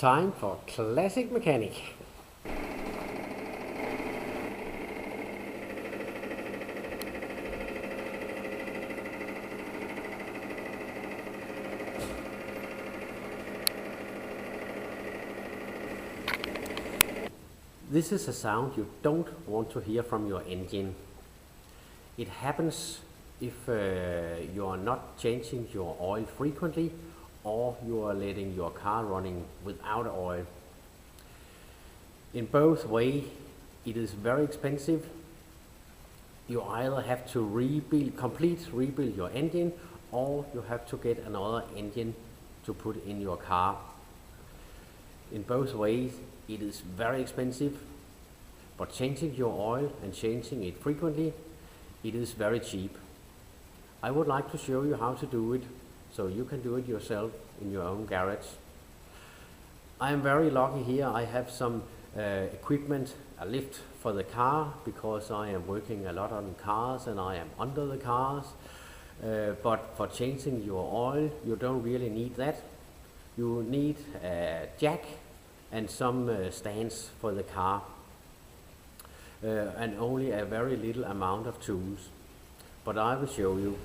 time for Classic Mechanic. This is a sound you don't want to hear from your engine. It happens if you are not changing your oil frequently, or you are letting your car running without oil. In both ways, it is very expensive. You either have to rebuild your engine, or you have to get another engine to put in your car. In both ways, it is very expensive, but changing your oil and changing it frequently, it is very cheap. I would like to show you how to do it, so you can do it yourself in your own garage. I am very lucky here. I have some equipment, a lift for the car, because I am working a lot on cars and I am under the cars. But for changing your oil, you don't really need that. You need a jack and some stands for the car, and only a very little amount of tools. But I will show you.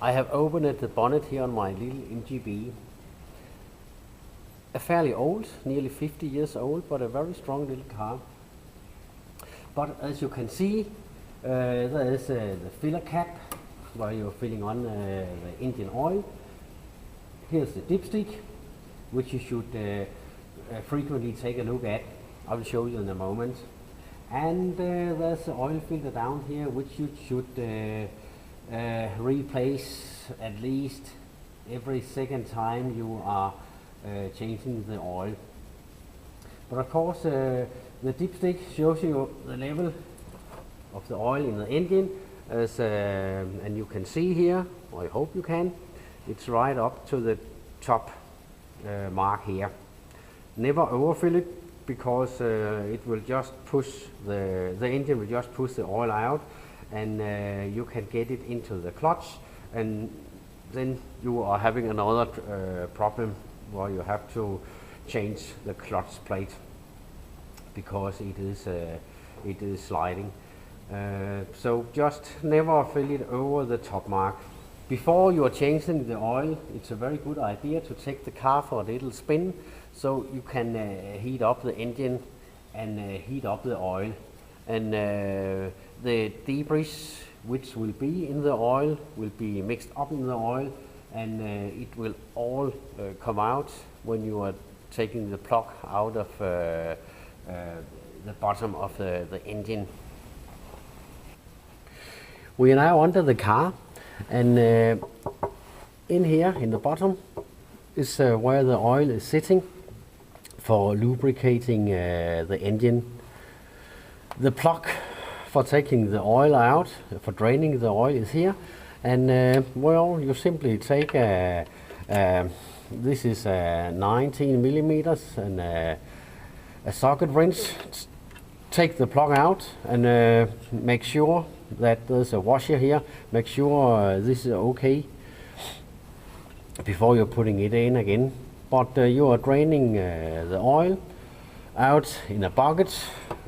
I have opened the bonnet here on my little MGB. A fairly old, nearly 50 years old, but a very strong little car. But as you can see, there is the filler cap where you're filling on the engine oil. Here's the dipstick, which you should frequently take a look at. I will show you in a moment. And there's the oil filter down here, which you should replace at least every second time you are changing the oil. But of course, the dipstick shows you the level of the oil in the engine, as and you can see here, or I hope you can, it's right up to the top mark here. Never overfill it, because it will just push the engine will just push the oil out, and you can get it into the clutch, and then you are having another problem where you have to change the clutch plate, because it is sliding. So just never fill it over the top mark. Before you are changing the oil, it's a very good idea to take the car for a little spin, so you can heat up the engine and heat up the oil. And the debris which will be in the oil will be mixed up in the oil, and it will all come out when you are taking the plug out of the bottom of the engine. We are now under the car, and in here in the bottom is where the oil is sitting for lubricating the engine. The plug for taking the oil out, for draining the oil, is here, and well, you simply take this is 19 millimeters and a socket wrench. Take the plug out and make sure that there's a washer here. Make sure this is okay before you're putting it in again. But you are draining the oil out in a bucket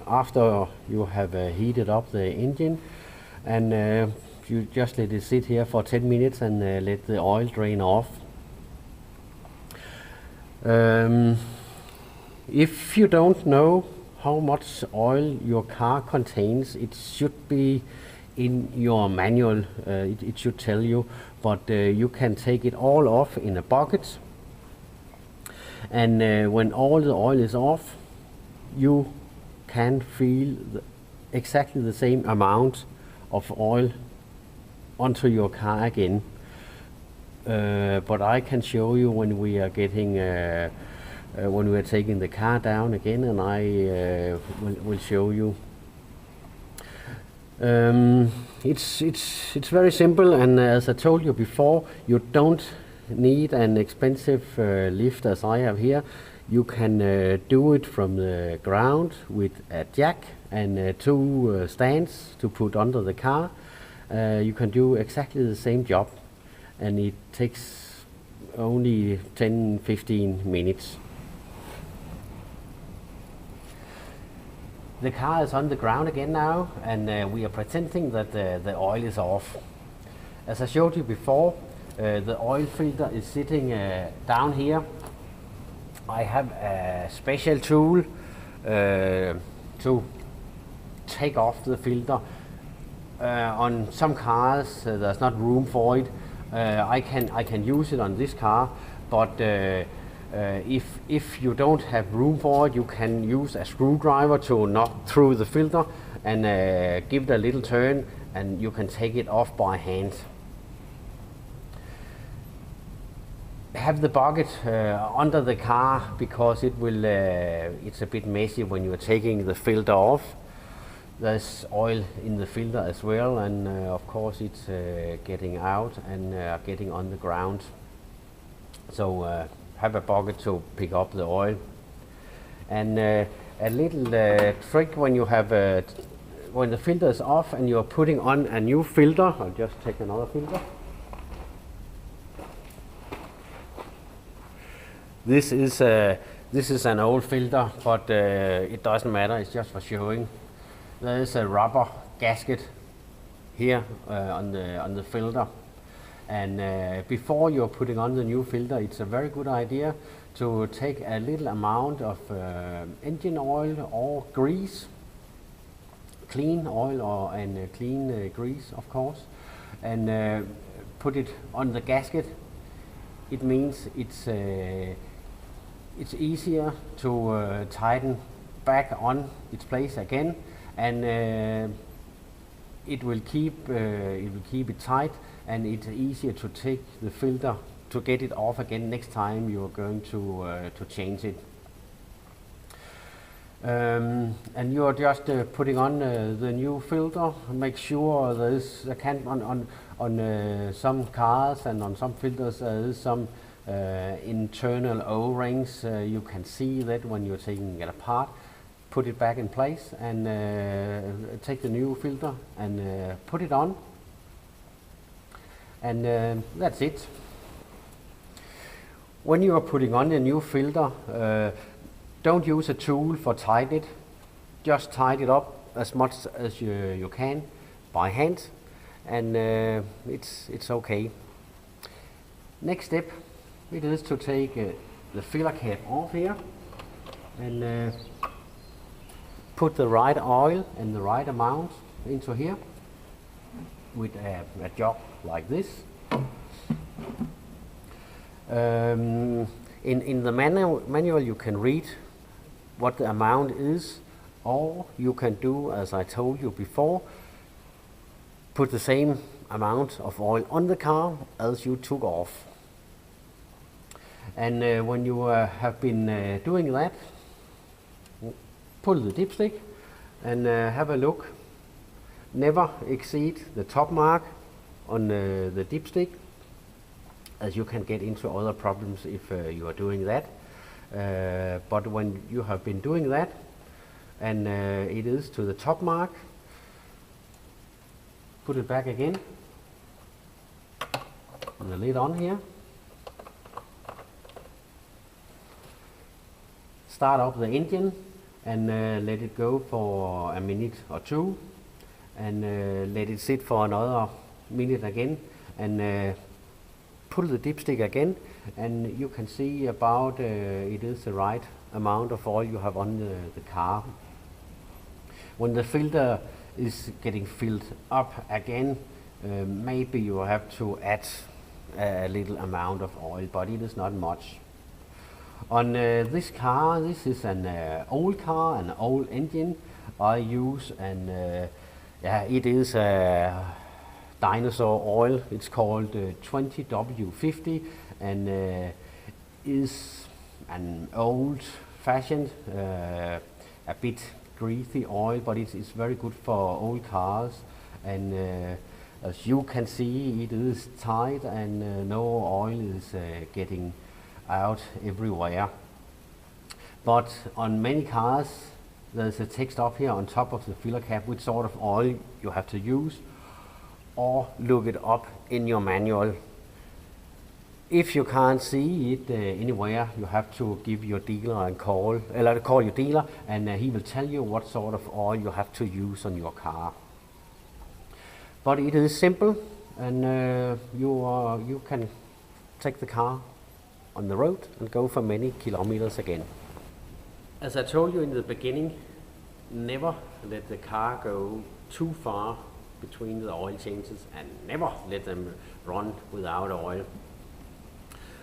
after you have heated up the engine, and you just let it sit here for 10 minutes and let the oil drain off. If you don't know how much oil your car contains, it should be in your manual. It should tell you, but you can take it all off in a bucket, and when all the oil is off, you can feel exactly the same amount of oil onto your car again. But I can show you when we are getting when we are taking the car down again, and I will show you. It's very simple, and as I told you before, you don't need an expensive lift as I have here. You can do it from the ground with a jack and two stands to put under the car. You can do exactly the same job, and it takes only 10-15 minutes. The car is on the ground again now, and we are pretending that the oil is off. As I showed you before, the oil filter is sitting down here. I have a special tool to take off the filter. On some cars there's not room for it. I can use it on this car, but if you don't have room for it, you can use a screwdriver to knock through the filter and give it a little turn, and you can take it off by hand. Have the bucket under the car, because it will it's a bit messy when you are taking the filter off. There's oil in the filter as well, and of course it's getting out and getting on the ground. So have a bucket to pick up the oil. And a little trick when you have when the filter is off and you're putting on a new filter. I'll just take another filter. This is an old filter, but it doesn't matter. It's just for showing. There is a rubber gasket here on the filter, and before you're putting on the new filter, it's a very good idea to take a little amount of engine oil or grease, clean oil and clean grease, of course, and put it on the gasket. It means it's easier to tighten back on its place again, and it will keep it tight, and it's easier to take the filter to get it off again next time you're going to change it. And you're just putting on the new filter. Make sure there's on some cars and on some filters there is some internal O-rings. You can see that when you're taking it apart. Put it back in place and take the new filter and put it on, and that's it. When you are putting on the new filter, don't use a tool for tighten it. Just tighten it up as much as you can by hand, and it's okay. Next step, it is to take the filler cap off here and put the right oil and the right amount into here with a jug like this. In the manual you can read what the amount is, or you can do as I told you before, put the same amount of oil on the car as you took off. And when you have been doing that, pull the dipstick and have a look. Never exceed the top mark on the dipstick, as you can get into other problems if you are doing that. But when you have been doing that and it is to the top mark, put it back again and the lid on here. Start up the engine and let it go for a minute or two, and let it sit for another minute again, and pull the dipstick again, and you can see about it is the right amount of oil you have on the car. When the filter is getting filled up again, maybe you have to add a little amount of oil, but it is not much. On this car, this is an old car, an old engine I use, and it is a dinosaur oil. It's called 20W50, and is an old-fashioned, a bit greasy oil, but it's very good for old cars. And as you can see, it is tight, and no oil is getting out everywhere. But on many cars there's a text up here on top of the filler cap which sort of oil you have to use, or look it up in your manual. If you can't see it anywhere, you have to give your dealer a call, call your dealer, and he will tell you what sort of oil you have to use on your car. But it is simple, and you can take the car on the road and go for many kilometers again. As I told you in the beginning, never let the car go too far between the oil changes, and never let them run without oil.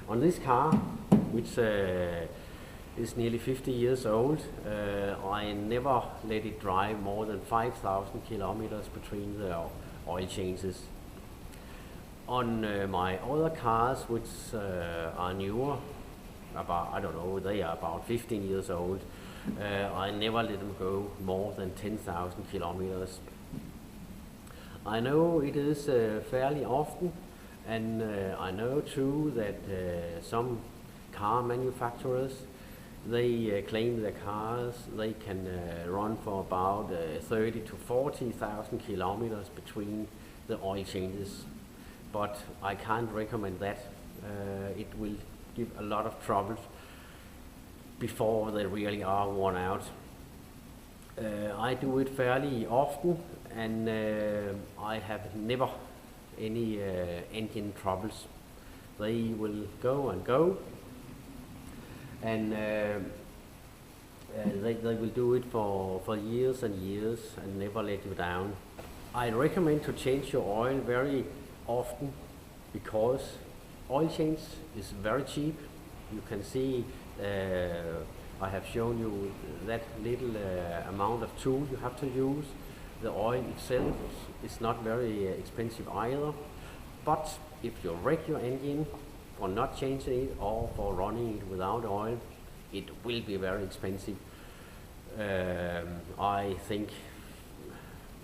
On this car, which is nearly 50 years old, I never let it drive more than 5,000 kilometers between the oil changes. On my other cars, which are newer, they are about 15 years old, I never let them go more than 10,000 kilometers. I know it is fairly often, and I know too that some car manufacturers, they claim their cars they can run for about 30 to 40,000 kilometers between the oil changes, but I can't recommend that. It will give a lot of trouble before they really are worn out. I do it fairly often, and I have never any engine troubles. They will go and go, and they will do it for years and years and never let you down. I recommend to change your oil very often, because oil change is very cheap. You can see I have shown you that little amount of tool you have to use. The oil itself is not very expensive either, but if you wreck your engine for not changing it or for running it without oil, it will be very expensive. I think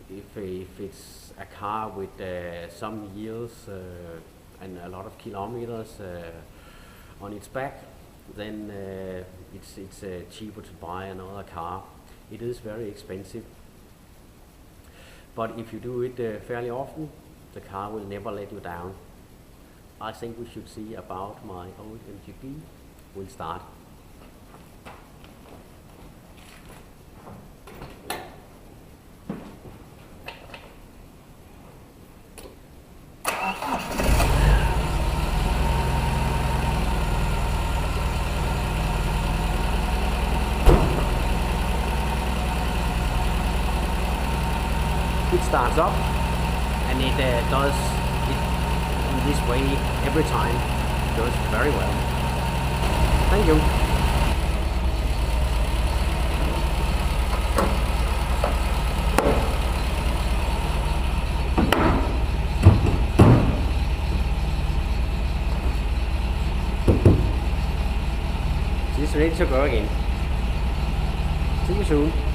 if it's a car with some years and a lot of kilometers on its back, then it's cheaper to buy another car. It is very expensive. But if you do it fairly often, the car will never let you down. I think we should see about my old MGB. We'll start. It starts up, and it does it in this way every time. It goes very well. Thank you. She's ready to go again. See you soon.